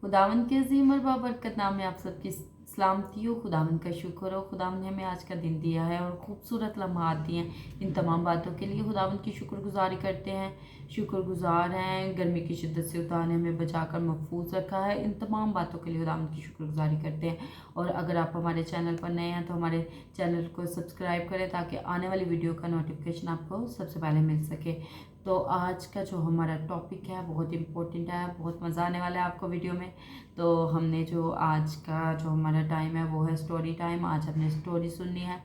खुदावंद के अज़ीम और बाबरकत नाम में आप सबकी सलामती हो। खुदावंद का शुक्र हो, खुदावंद ने हमें आज का दिन दिया है और खूबसूरत लम्हात दिए हैं। इन तमाम बातों के लिए खुदावंद की शुक्रगुजारी करते हैं, शुक्रगुजार हैं। गर्मी की शिद्दत से खुदा ने हमें बचाकर महफूज रखा है। इन तमाम बातों के लिए खुदावंद की शुक्रगुजारी करते हैं। और अगर आप हमारे चैनल पर नए हैं तो हमारे चैनल को सब्सक्राइब करें ताकि आने वाली वीडियो का नोटिफिकेशन आपको सबसे पहले मिल सके। तो आज का जो हमारा टॉपिक है बहुत इम्पोर्टेंट है, बहुत मज़ा आने वाला है आपको वीडियो में। तो हमने जो आज का जो हमारा टाइम है वो है स्टोरी टाइम। आज हमने स्टोरी सुननी है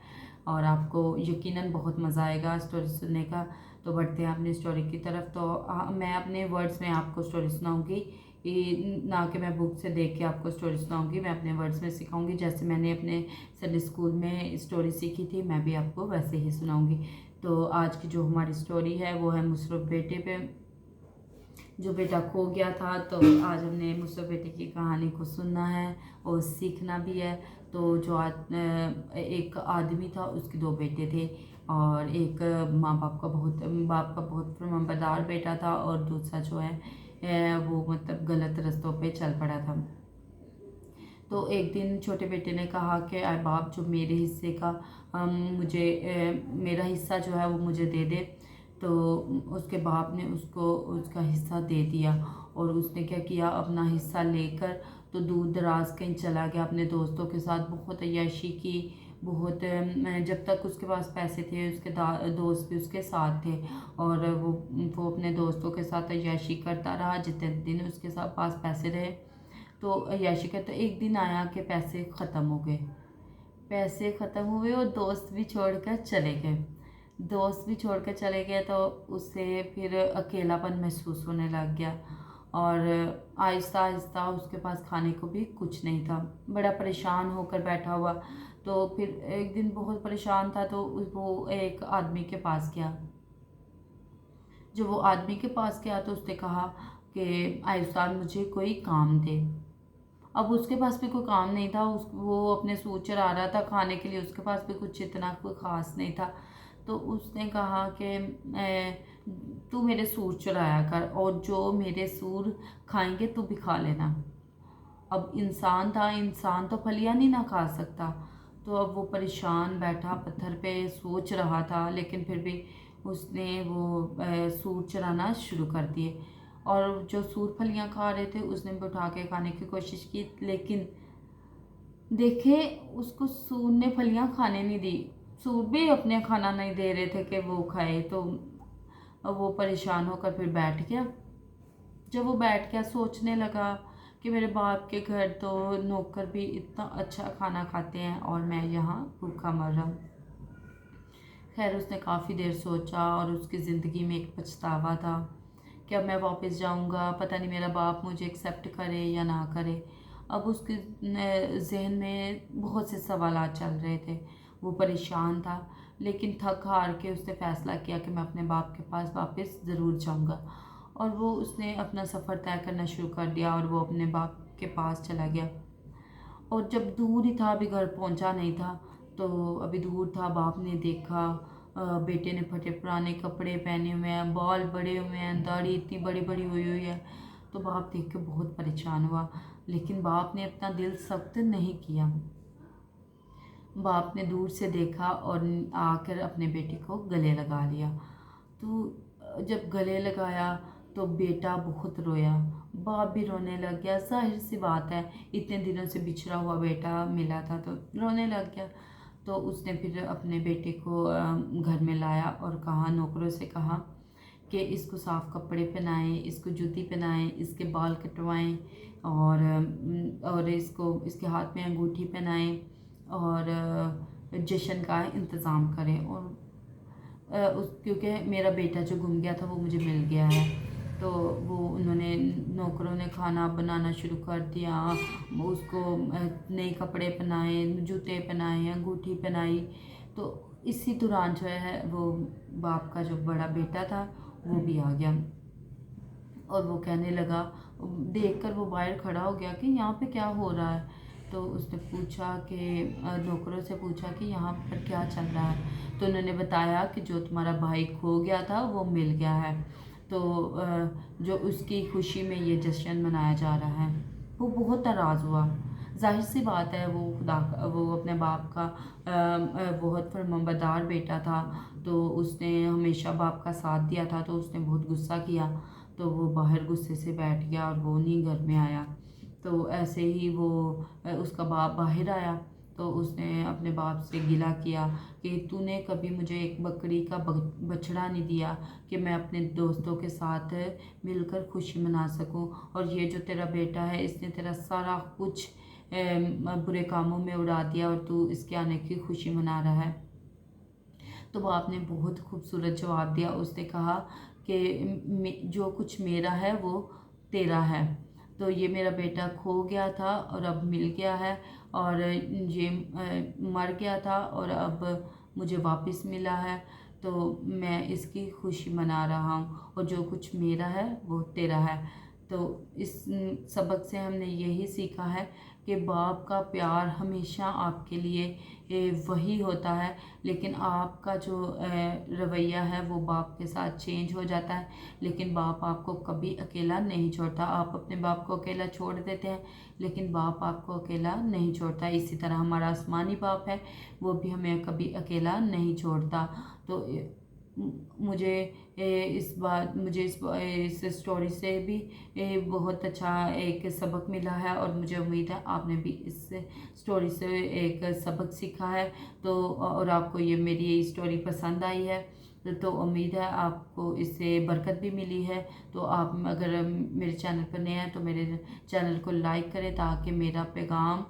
और आपको यकीनन बहुत मज़ा आएगा स्टोरी सुनने का। तो बढ़ते हैं अपनी स्टोरी की तरफ। तो मैं अपने वर्ड्स में आपको स्टोरी सुनाऊंगी, ना कि मैं बुक से देख के आपको स्टोरी सुनाऊंगी। मैं अपने वर्ड्स में सिखाऊंगी, जैसे मैंने अपने संडे स्कूल में स्टोरी सीखी थी मैं भी आपको वैसे ही सुनाऊंगी। तो आज की जो हमारी स्टोरी है वो है मुसरफ बेटे पे, जो बेटा खो गया था। तो आज हमने मुसरफ बेटे की कहानी को सुनना है और सीखना भी है। तो जो एक आदमी था, उसके दो बेटे थे और एक बाप का बहुत फरमाबरदार बेटा था और दूसरा जो है वो मतलब गलत रास्तों पे चल पड़ा था। तो एक दिन छोटे बेटे ने कहा कि आए बाप, जो मेरे हिस्से का मेरा हिस्सा जो है वो मुझे दे दे। तो उसके बाप ने उसको उसका हिस्सा दे दिया और उसने क्या किया, अपना हिस्सा लेकर तो दूर दराज कहीं चला गया अपने दोस्तों के साथ। बहुत अय्याशी की, बहुत जब तक उसके पास पैसे थे उसके दोस्त भी उसके साथ थे और वो अपने दोस्तों के साथ अय्याशी करता रहा जितने दिन उसके साथ पास पैसे रहे। तो अय्याशी का तो एक दिन आया कि पैसे ख़त्म हो गए। पैसे ख़त्म हुए और दोस्त भी छोड़कर चले गए। दोस्त भी छोड़कर चले गए तो उसे फिर अकेलापन महसूस होने लग गया और आहिस्ता आहिस्ता उसके पास खाने को भी कुछ नहीं था। बड़ा परेशान होकर बैठा हुआ। तो फिर एक दिन बहुत परेशान था तो वो एक आदमी के पास गया। जो वो आदमी के पास गया तो उसने कहा कि आयुष्मान मुझे कोई काम दे। अब उसके पास भी कोई काम नहीं था, वो अपने सूट चरा रहा था खाने के लिए, उसके पास भी कुछ इतना कोई ख़ास नहीं था। तो उसने कहा कि तू मेरे सूर चुराया कर और जो मेरे सूर खाएंगे तू भी खा लेना। अब इंसान था, इंसान तो फलियां नहीं ना खा सकता। तो अब वो परेशान बैठा पत्थर पे सोच रहा था, लेकिन फिर भी उसने वो सूर चराना शुरू कर दिए और जो सूर फलियां खा रहे थे उसने भी उठा के खाने की कोशिश की, लेकिन देखे उसको सूर ने फलियां खाने नहीं दी। सूर भी अपने खाना नहीं दे रहे थे कि वो खाए। तो अब वो परेशान होकर फिर बैठ गया। जब वो बैठ गया सोचने लगा कि मेरे बाप के घर तो नौकर भी इतना अच्छा खाना खाते हैं और मैं यहाँ भूखा मर रहा हूँ। खैर उसने काफ़ी देर सोचा और उसकी ज़िंदगी में एक पछतावा था कि अब मैं वापस जाऊँगा, पता नहीं मेरा बाप मुझे एक्सेप्ट करे या ना करे। अब उसके जहन में बहुत से सवाल चल रहे थे। वो परेशान था, लेकिन थक हार के उसने फ़ैसला किया कि मैं अपने बाप के पास वापस ज़रूर जाऊँगा। और वो उसने अपना सफ़र तय करना शुरू कर दिया और वो अपने बाप के पास चला गया। और जब दूर ही था, अभी घर पहुंचा नहीं था, तो अभी दूर था, बाप ने देखा बेटे ने फटे पुराने कपड़े पहने हुए हैं, बाल बड़े हुए हैं, दाढ़ी इतनी बड़ी बड़ी हुई हुई है। तो बाप देख के बहुत परेशान हुआ, लेकिन बाप ने अपना दिल सख्त नहीं किया। बाप ने दूर से देखा और आकर अपने बेटे को गले लगा लिया। तो जब गले लगाया तो बेटा बहुत रोया, बाप भी रोने लग गया। जाहिर सी बात है, इतने दिनों से बिछड़ा हुआ बेटा मिला था तो रोने लग गया। तो उसने फिर अपने बेटे को घर में लाया और कहा, नौकरों से कहा कि इसको साफ़ कपड़े पहनाएं, इसको जूती पहनाएं, इसके बाल कटवाएं और इसके हाथ में अंगूठी पहनाएं और जश्न का इंतज़ाम करें। और क्योंकि मेरा बेटा जो गुम गया था वो मुझे मिल गया है। तो वो उन्होंने नौकरों ने खाना बनाना शुरू कर दिया, उसको नए कपड़े पहनाए, जूते पहनाए, अंगूठी पहनाई। तो इसी दौरान जो है वो बाप का जो बड़ा बेटा था वो भी आ गया और वो कहने लगा, देखकर वो बाहर खड़ा हो गया कि यहाँ पे क्या हो रहा है। तो उसने पूछा कि नौकरों से पूछा कि यहाँ पर क्या चल रहा है। तो उन्होंने बताया कि जो तुम्हारा भाई खो गया था वो मिल गया है, तो जो उसकी खुशी में ये जश्न मनाया जा रहा है। وہ بہت ناراض ہوا۔ ظاہر سی بات ہے، وہ اپنے باپ کا بہت فرمانبردار بیٹا تھا، تو اس نے ہمیشہ باپ کا ساتھ دیا تھا، تو اس نے بہت غصہ کیا، تو وہ باہر غصے سے بیٹھ گیا اور وہ نہیں گھر میں آیا۔ تو ایسے ہی اس کا باپ باہر آیا، تو اس نے اپنے باپ سے گلہ کیا کہ تو نے کبھی مجھے ایک بکری کا بچڑا نہیں دیا کہ میں اپنے دوستوں کے ساتھ مل کر خوشی منا سکوں، اور یہ جو تیرا بیٹا ہے اس نے تیرا سارا کچھ برے کاموں میں اڑا دیا اور تو اس کے آنے کی خوشی منا رہا ہے۔ تو باپ نے بہت خوبصورت جواب دیا، اس نے کہا کہ جو کچھ میرا ہے وہ تیرا ہے، تو یہ میرا بیٹا کھو گیا تھا اور اب مل گیا ہے، اور یہ مر گیا تھا اور اب مجھے واپس ملا ہے، تو میں اس کی خوشی منا رہا ہوں، اور جو کچھ میرا ہے وہ تیرا ہے۔ تو اس سبق سے ہم نے یہی سیکھا ہے کہ باپ کا پیار ہمیشہ آپ کے لیے وہی ہوتا ہے، لیکن آپ کا جو رویہ ہے وہ باپ کے ساتھ چینج ہو جاتا ہے، لیکن باپ آپ کو کبھی اکیلا نہیں چھوڑتا۔ آپ اپنے باپ کو اکیلا چھوڑ دیتے ہیں، لیکن باپ آپ کو اکیلا نہیں چھوڑتا۔ اسی طرح ہمارا آسمانی باپ ہے، وہ بھی ہمیں کبھی اکیلا نہیں چھوڑتا۔ تو مجھے اس اسٹوری سے بھی بہت اچھا ایک سبق ملا ہے، اور مجھے امید ہے آپ نے بھی اس اسٹوری سے ایک سبق سیکھا ہے، تو اور آپ کو یہ میری یہ اسٹوری پسند آئی ہے، تو امید ہے آپ کو اس سے برکت بھی ملی ہے۔ تو آپ اگر میرے چینل پر نئے ہیں تو میرے چینل کو لائک کریں تاکہ میرا پیغام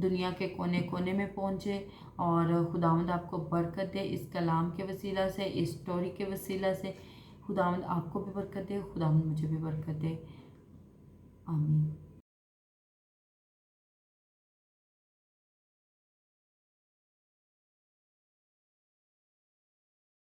دنیا کے کونے کونے میں پہنچے، اور خداوند آپ کو برکت دے اس کلام کے وسیلہ سے، اس اسٹوری کے وسیلہ سے۔ خداوند آپ کو بھی برکت دے، خداوند مجھے بھی برکت دے، آمین۔